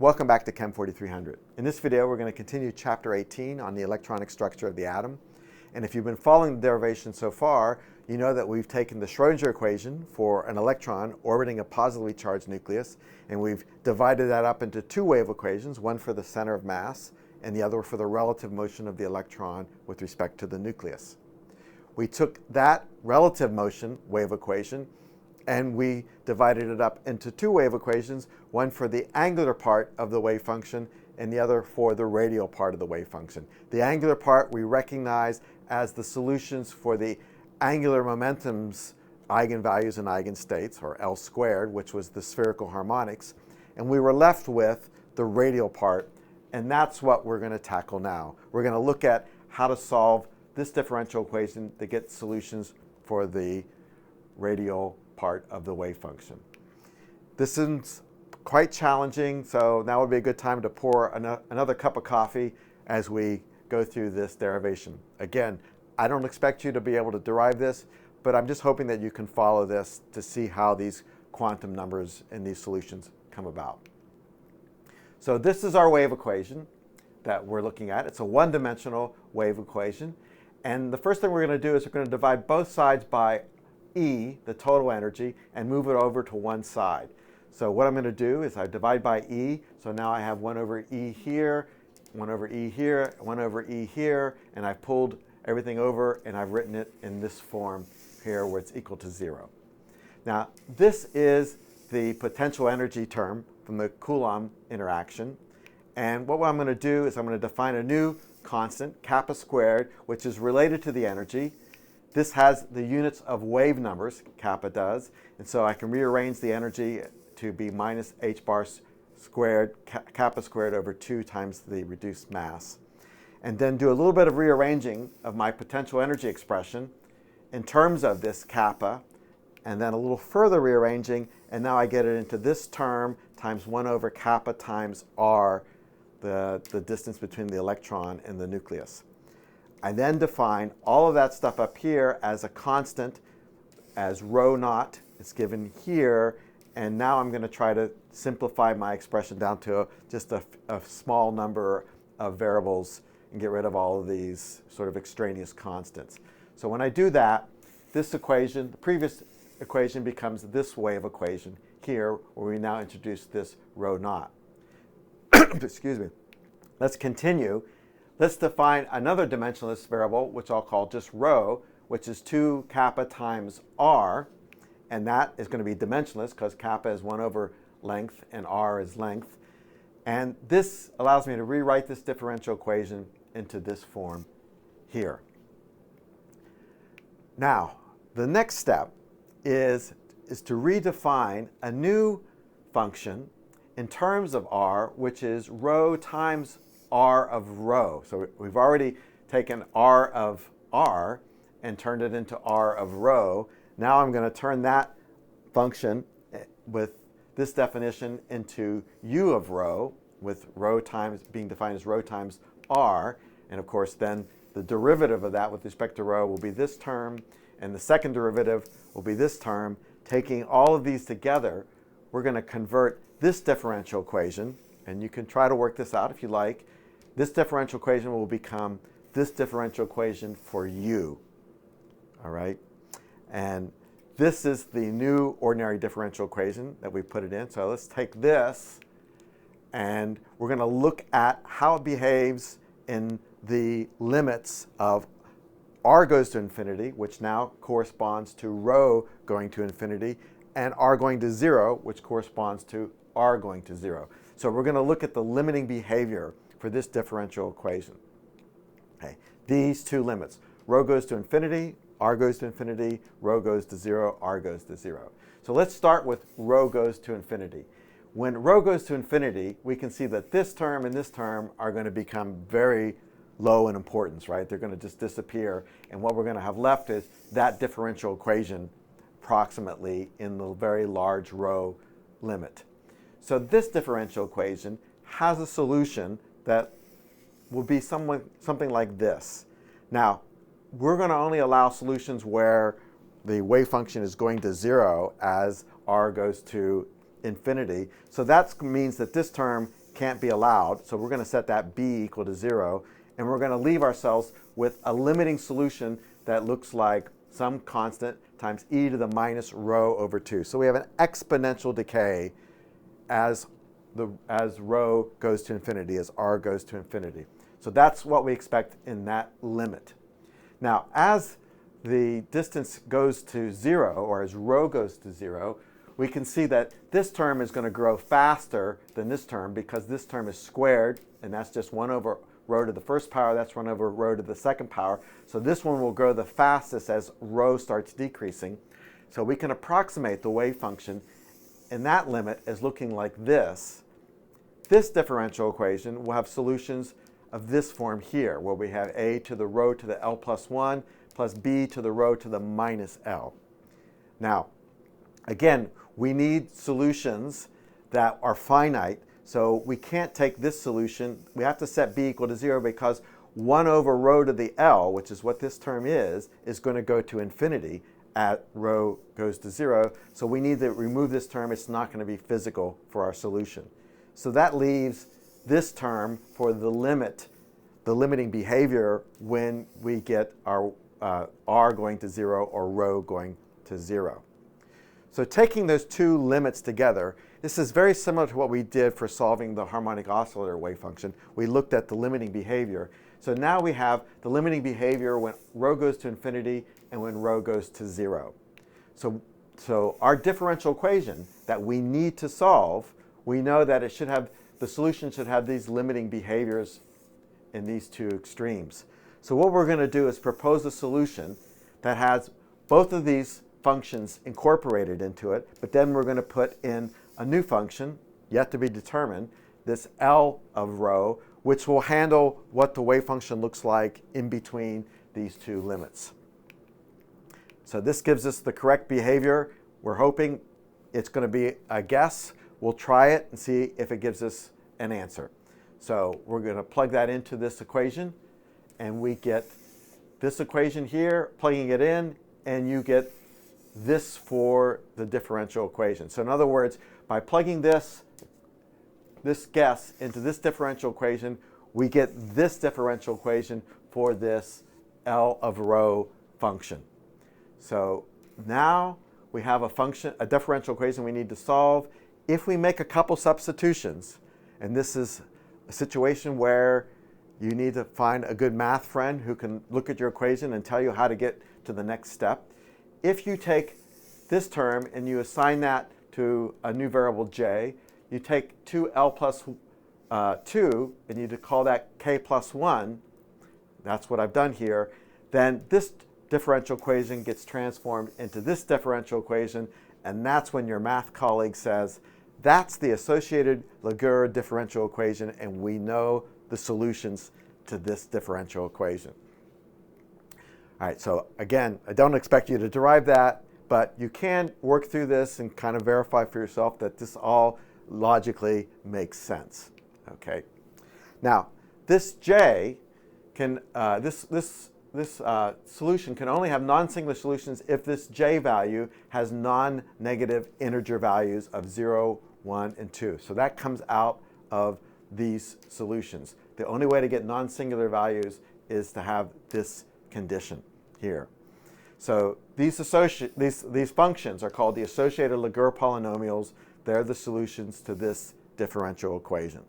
Welcome back to Chem 4300. In this video, we're going to continue Chapter 18 on the electronic structure of the atom. And if you've been following the derivation so far, you know that we've taken the Schrödinger equation for an electron orbiting a positively charged nucleus, and we've divided that up into two wave equations, one for the center of mass and the other for the relative motion of the electron with respect to the nucleus. We took that relative motion wave equation and we divided it up into two wave equations, one for the angular part of the wave function and the other for the radial part of the wave function. The angular part we recognize as the solutions for the angular momentum's eigenvalues and eigenstates, or L squared, which was the spherical harmonics, and we were left with the radial part, and that's what we're going to tackle now. We're going to look at how to solve this differential equation to get solutions for the radial part of the wave function. This is quite challenging, so now would be a good time to pour another cup of coffee as we go through this derivation. Again, I don't expect you to be able to derive this, but I'm just hoping that you can follow this to see how these quantum numbers in these solutions come about. So this is our wave equation that we're looking at. It's a one-dimensional wave equation. And the first thing we're going to do is we're going to divide both sides by E, the total energy, and move it over to one side. So what I'm going to do is I divide by E, so now I have 1 over E here, 1 over E here, 1 over E here, and I've pulled everything over and I've written it in this form here where it's equal to 0. Now this is the potential energy term from the Coulomb interaction, and what I'm going to do is I'm going to define a new constant, kappa squared, which is related to the energy. This has the units of wave numbers, kappa does, and so I can rearrange the energy to be minus h bar squared, kappa squared over 2 times the reduced mass. And then do a little bit of rearranging of my potential energy expression in terms of this kappa, and then a little further rearranging, and now I get it into this term times 1 over kappa times r, the distance between the electron and the nucleus. I then define all of that stuff up here as a constant, as rho naught. It's given here, and now I'm going to try to simplify my expression down to just a small number of variables and get rid of all of these sort of extraneous constants. So when I do that, this equation, the previous equation, becomes this wave equation here, where we now introduce this rho naught. Excuse me. Let's continue. Let's define another dimensionless variable, which I'll call just rho, which is 2 kappa times r, and that is going to be dimensionless because kappa is 1 over length and r is length. And this allows me to rewrite this differential equation into this form here. Now, the next step is to redefine a new function in terms of r, which is rho times r of rho. So we've already taken r of r and turned it into r of rho. Now I'm going to turn that function with this definition into u of rho, with rho times being defined as rho times r. And of course then the derivative of that with respect to rho will be this term, and the second derivative will be this term. Taking all of these together, we're going to convert this differential equation, and you can try to work this out if you like. This differential equation will become this differential equation for u. All right? And this is the new ordinary differential equation that we put it in. So let's take this, and we're going to look at how it behaves in the limits of r goes to infinity, which now corresponds to rho going to infinity, and r going to 0, which corresponds to r going to 0. So we're going to look at the limiting behavior for this differential equation. Okay. These two limits, rho goes to infinity, r goes to infinity, rho goes to 0, r goes to 0. So let's start with rho goes to infinity. When rho goes to infinity, we can see that this term and this term are going to become very low in importance, right? They're going to just disappear, and what we're going to have left is that differential equation approximately in the very large rho limit. So this differential equation has a solution that will be something like this. Now, we're going to only allow solutions where the wave function is going to 0 as r goes to infinity. So that means that this term can't be allowed. So we're going to set that b equal to 0. And we're going to leave ourselves with a limiting solution that looks like some constant times e to the minus rho over 2. So we have an exponential decay as rho goes to infinity, as r goes to infinity. So that's what we expect in that limit. Now, as the distance goes to 0, or as rho goes to 0, we can see that this term is going to grow faster than this term because this term is squared, and that's just 1 over rho to the first power, that's 1 over rho to the second power. So this one will grow the fastest as rho starts decreasing. So we can approximate the wave function in that limit as looking like this. This differential equation will have solutions of this form here, where we have a to the rho to the L plus 1 plus b to the rho to the minus L. Now, again, we need solutions that are finite, so we can't take this solution. We have to set b equal to 0 because 1 over rho to the L, which is what this term is going to go to infinity at rho goes to 0. So we need to remove this term. It's not going to be physical for our solution. So that leaves this term for the limiting behavior when we get our r going to 0 or rho going to 0. So taking those two limits together, this is very similar to what we did for solving the harmonic oscillator wave function. We looked at the limiting behavior. So now we have the limiting behavior when rho goes to infinity and when rho goes to 0. So our differential equation that we need to solve, we know that it should have, the solution should have these limiting behaviors in these two extremes. So what we're going to do is propose a solution that has both of these functions incorporated into it, but then we're going to put in a new function, yet to be determined, this L of rho, which will handle what the wave function looks like in between these two limits. So this gives us the correct behavior. We're hoping it's going to be a guess. We'll try it and see if it gives us an answer. So we're going to plug that into this equation, and we get this equation here, plugging it in, and you get this for the differential equation. So in other words, by plugging this guess into this differential equation, we get this differential equation for this L of rho function. So now we have a differential equation we need to solve. If we make a couple substitutions, and this is a situation where you need to find a good math friend who can look at your equation and tell you how to get to the next step. If you take this term and you assign that to a new variable j, you take 2L plus 2 and you call that k plus 1, that's what I've done here, then this differential equation gets transformed into this differential equation, and that's when your math colleague says, that's the associated Laguerre differential equation, and we know the solutions to this differential equation. All right, so again, I don't expect you to derive that, but you can work through this and kind of verify for yourself that this all logically makes sense. Okay. Now, this J can this solution can only have non-singular solutions if this J value has non-negative integer values of 0, 1, and 2. So that comes out of these solutions. The only way to get non-singular values is to have this condition here. So these functions are called the associated Laguerre polynomials. They're the solutions to this differential equation.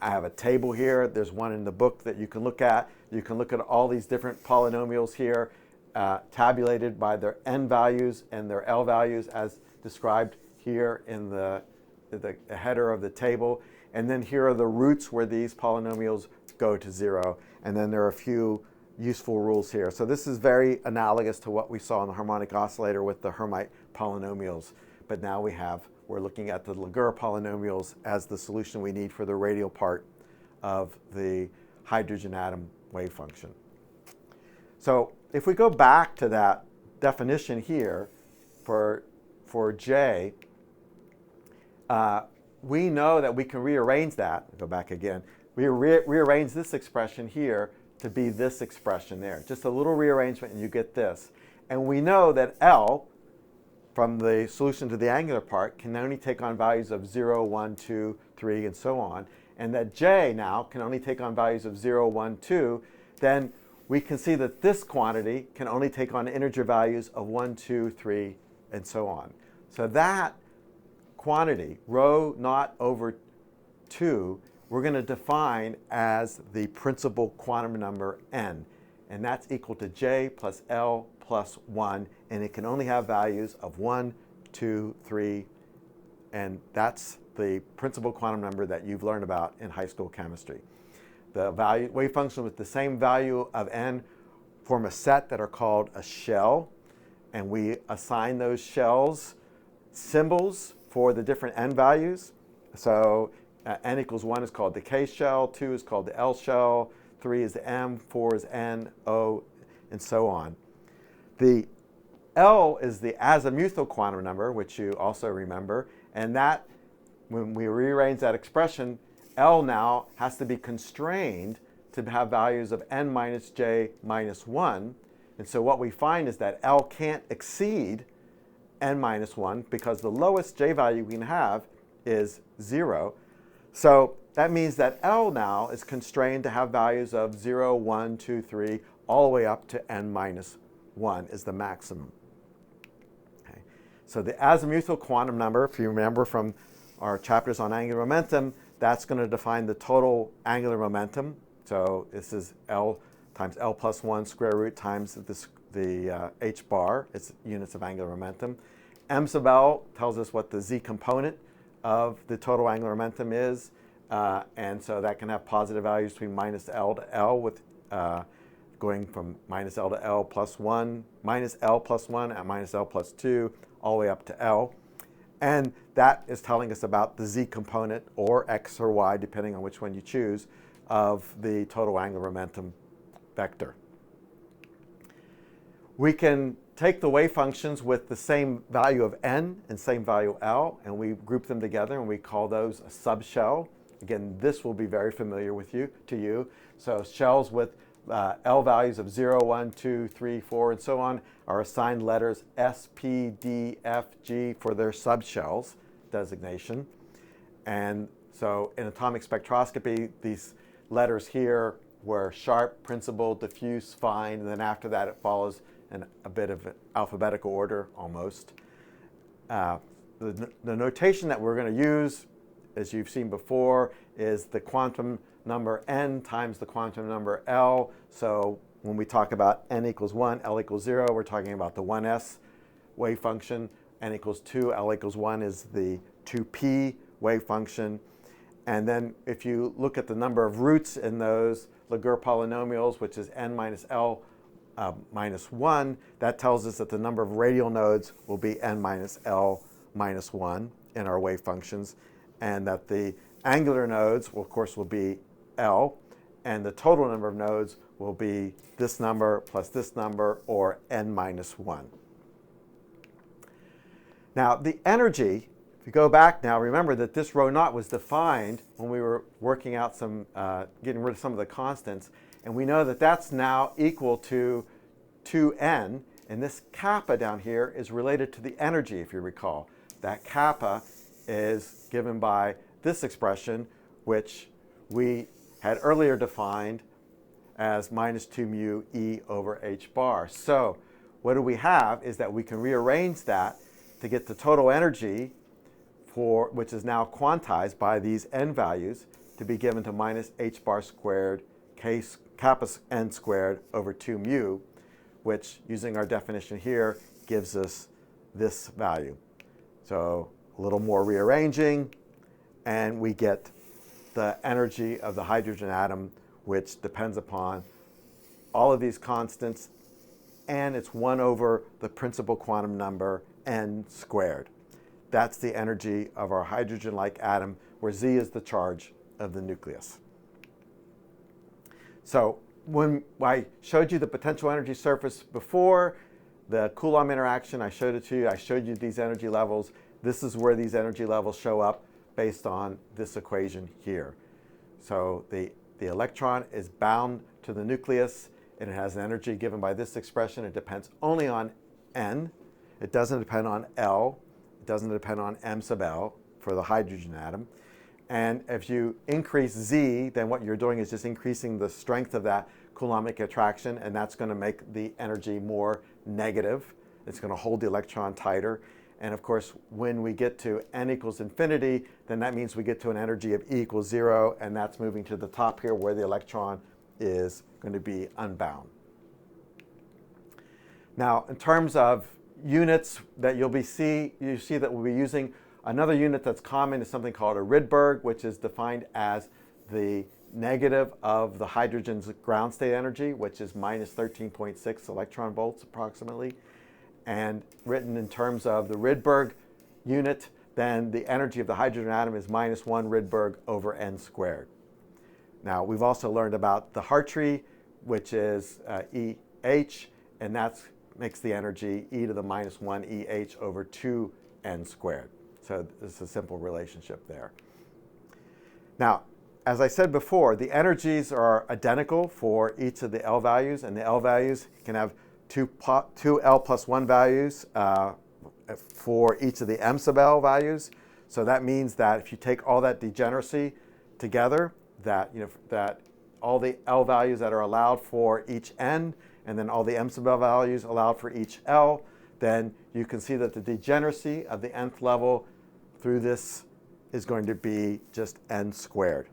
I have a table here. There's one in the book that you can look at. You can look at all these different polynomials here, tabulated by their n values and their L values as described here in the header of the table. And then here are the roots where these polynomials go to 0. And then there are a few useful rules here. So this is very analogous to what we saw in the harmonic oscillator with the Hermite polynomials. But now we're looking at the Laguerre polynomials as the solution we need for the radial part of the hydrogen atom wave function. So if we go back to that definition here for J, we know that we can rearrange that. Go back again. We rearrange this expression here to be this expression there. Just a little rearrangement and you get this. And we know that L from the solution to the angular part can only take on values of 0, 1, 2, 3, and so on, and that J now can only take on values of 0, 1, 2, then we can see that this quantity can only take on integer values of 1, 2, 3, and so on. So that quantity, rho naught over 2, we're going to define as the principal quantum number n. And that's equal to J plus L plus 1. And it can only have values of 1, 2, 3. And that's the principal quantum number that you've learned about in high school chemistry. The wave function with the same value of n form a set that are called a shell. And we assign those shells symbols for the different n values. So n equals 1 is called the K shell, 2 is called the L shell, 3 is the M, 4 is N, O, and so on. The L is the azimuthal quantum number, which you also remember, and that, when we rearrange that expression, L now has to be constrained to have values of n minus j minus 1. And so what we find is that L can't exceed n minus 1 because the lowest j value we can have is 0. So that means that L now is constrained to have values of 0, 1, 2, 3, all the way up to n minus 1 is the maximum. Okay. So the azimuthal quantum number, if you remember from our chapters on angular momentum, that's going to define the total angular momentum. So this is L times L plus 1 square root times the h bar. It's units of angular momentum. M sub L tells us what the z component of the total angular momentum is. And so that can have positive values between minus L to L, with going from minus L to L plus 1, minus L plus 1 and minus L plus 2, all the way up to L. And that is telling us about the z component, or x or y, depending on which one you choose, of the total angular momentum vector. We can take the wave functions with the same value of n and same value L, and we group them together, and we call those a subshell. Again, this will be very familiar to you. So shells with L values of 0, 1, 2, 3, 4, and so on are assigned letters S, P, D, F, G for their subshells designation. And so in atomic spectroscopy, these letters here were sharp, principal, diffuse, fine, and then after that it follows in a bit of an alphabetical order almost. The notation that we're going to use, as you've seen before, is the quantum number n times the quantum number L. So when we talk about n equals 1, L equals 0, we're talking about the 1s wave function. N equals 2, L equals 1 is the 2p wave function. And then if you look at the number of roots in those Laguerre polynomials, which is n minus L minus 1, that tells us that the number of radial nodes will be n minus L minus 1 in our wave functions, and that the angular nodes, of course, will be L, and the total number of nodes will be this number plus this number, or n minus 1. Now, the energy, if you go back now, remember that this rho naught was defined when we were working out some, getting rid of some of the constants, and we know that that's now equal to 2n, and this kappa down here is related to the energy, if you recall. That kappa is given by this expression, which we had earlier defined as minus 2 mu E over h bar. So what do we have is that we can rearrange that to get the total energy, which is now quantized by these n values, to be given to minus h bar squared kappa n squared over 2 mu, which, using our definition here, gives us this value. So a little more rearranging, and we get the energy of the hydrogen atom, which depends upon all of these constants, and it's 1 over the principal quantum number n squared. That's the energy of our hydrogen-like atom, where Z is the charge of the nucleus. So when I showed you the potential energy surface before, the Coulomb interaction, I showed it to you. I showed you these energy levels. This is where these energy levels show up based on this equation here. So the electron is bound to the nucleus, and it has an energy given by this expression. It depends only on n. It doesn't depend on L. It doesn't depend on m sub L for the hydrogen atom. And if you increase Z, then what you're doing is just increasing the strength of that Coulombic attraction, and that's going to make the energy more negative. It's going to hold the electron tighter. And of course, when we get to n equals infinity, then that means we get to an energy of E equals 0, and that's moving to the top here where the electron is going to be unbound. Now, in terms of units that you see that we'll be using another unit that's common is something called a Rydberg, which is defined as the negative of the hydrogen's ground state energy, which is minus 13.6 electron volts approximately. And written in terms of the Rydberg unit, then the energy of the hydrogen atom is minus 1 Rydberg over n squared. Now, we've also learned about the Hartree, which is EH, and that makes the energy e to the minus 1 EH over 2 n squared. So it's a simple relationship there. Now, as I said before, the energies are identical for each of the L values, and the L values can have two L plus 1 values for each of the m sub L values. So that means that if you take all that degeneracy together, that all the L values that are allowed for each n, and then all the m sub L values allowed for each L, then you can see that the degeneracy of the nth level through this is going to be just n squared.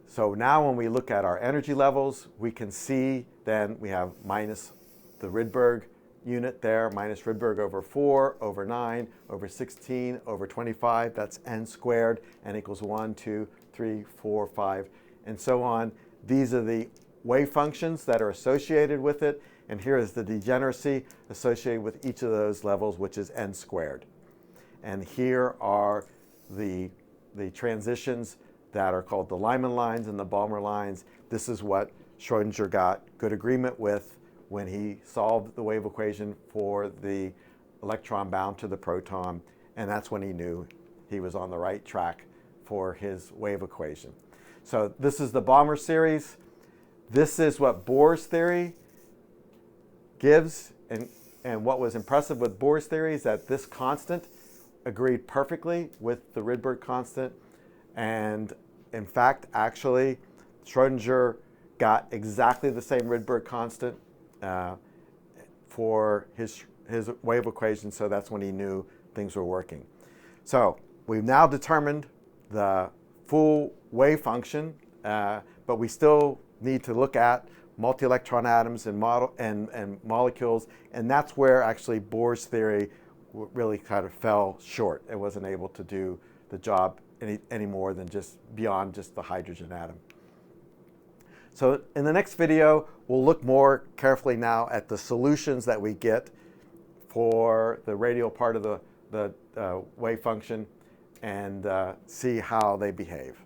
So now when we look at our energy levels, we can see then we have minus the Rydberg unit there, minus Rydberg over 4, over 9, over 16, over 25. That's n squared, n equals 1, 2, 3, 4, 5, and so on. These are the wave functions that are associated with it, and here is the degeneracy associated with each of those levels, which is n squared. And here are the transitions that are called the Lyman lines and the Balmer lines. This is what Schrodinger got good agreement with when he solved the wave equation for the electron bound to the proton, and that's when he knew he was on the right track for his wave equation. So this is the Balmer series. This is what Bohr's theory gives, and what was impressive with Bohr's theory is that this constant agreed perfectly with the Rydberg constant, and in fact, actually, Schrodinger got exactly the same Rydberg constant for his wave equation, so that's when he knew things were working. So we've now determined the full wave function, but we still need to look at multi-electron atoms and molecules, and that's where actually Bohr's theory really kind of fell short. It wasn't able to do the job any more than just beyond just the hydrogen atom. So in the next video, we'll look more carefully now at the solutions that we get for the radial part of the wave function and see how they behave.